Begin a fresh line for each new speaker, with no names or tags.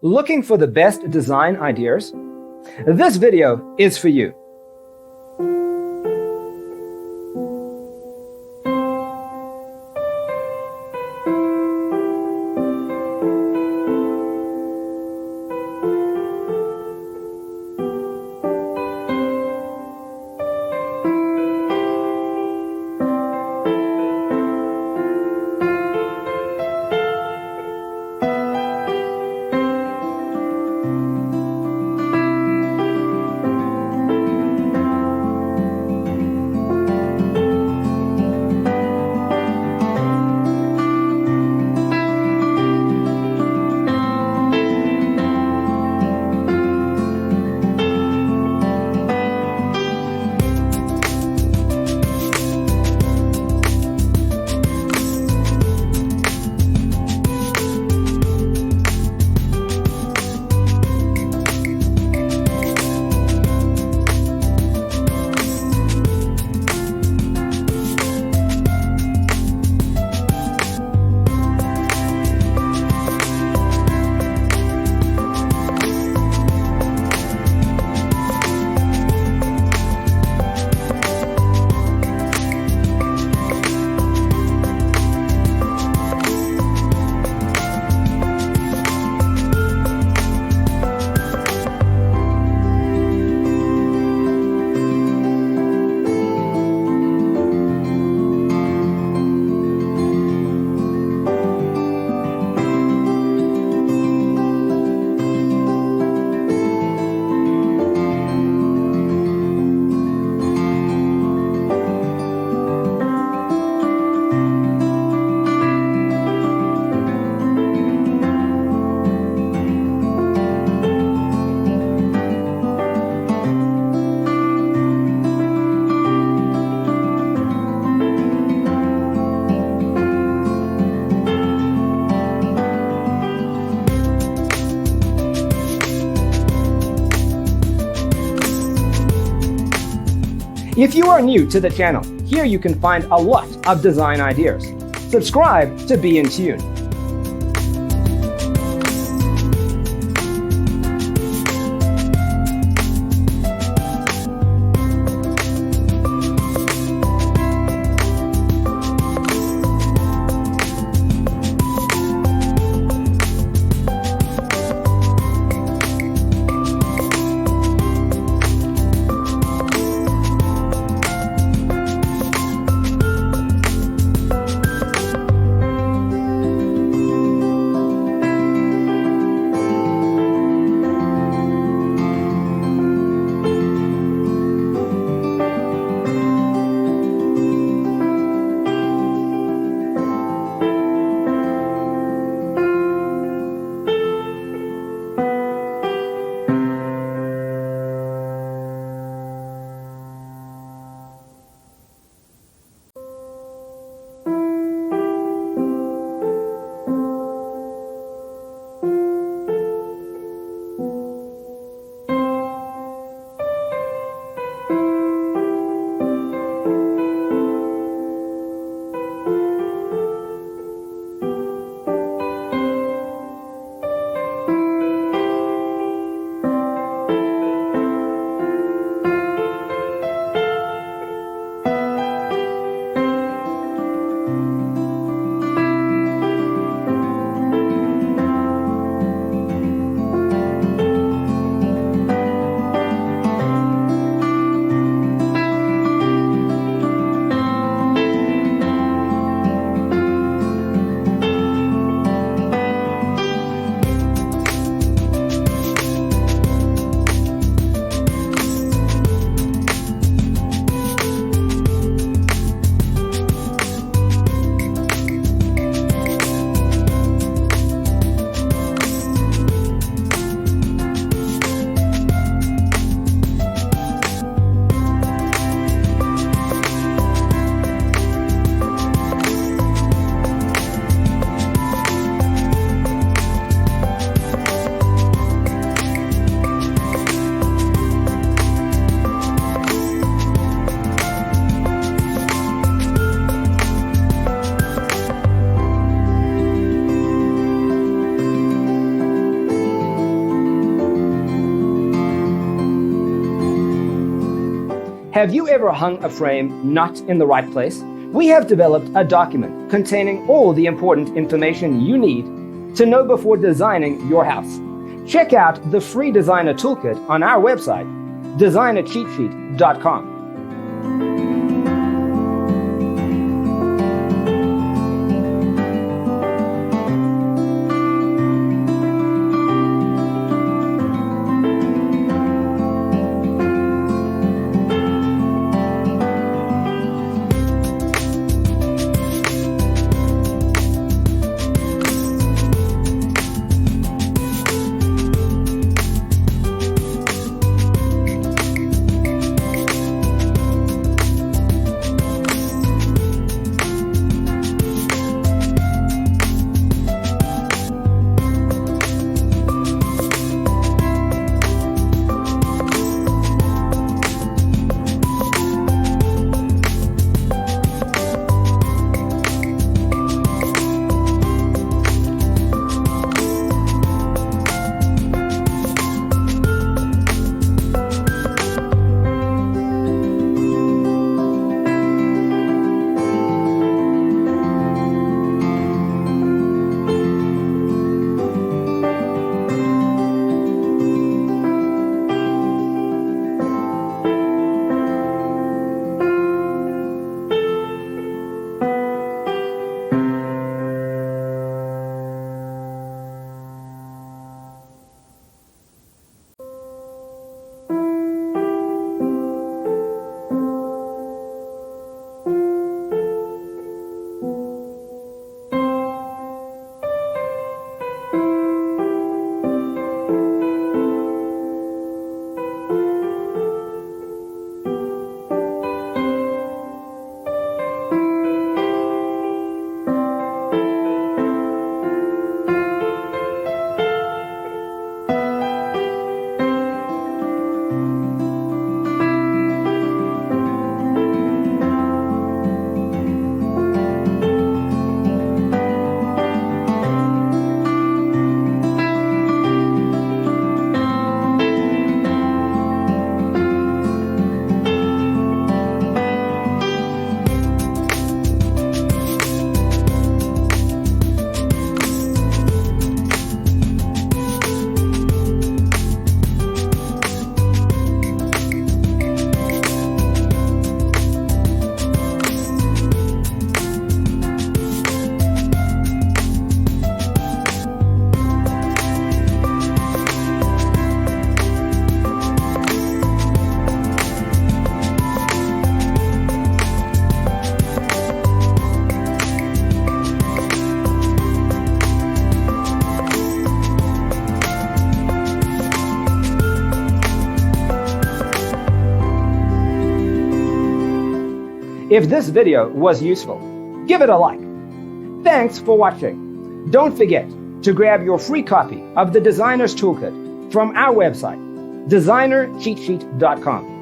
Looking for the best design ideas? This video is for you. If you are new to the channel, here you can find a lot of design ideas. Subscribe to be in tune. Have you ever hung a frame not in the right place? We have developed a document containing all the important information you need to know before designing your house. Check out the free designer toolkit on our website, designercheatsheet.com. If this video was useful, give it a like. Thanks for watching. Don't forget to grab your free copy of the Designer's Toolkit from our website, designercheatsheet.com.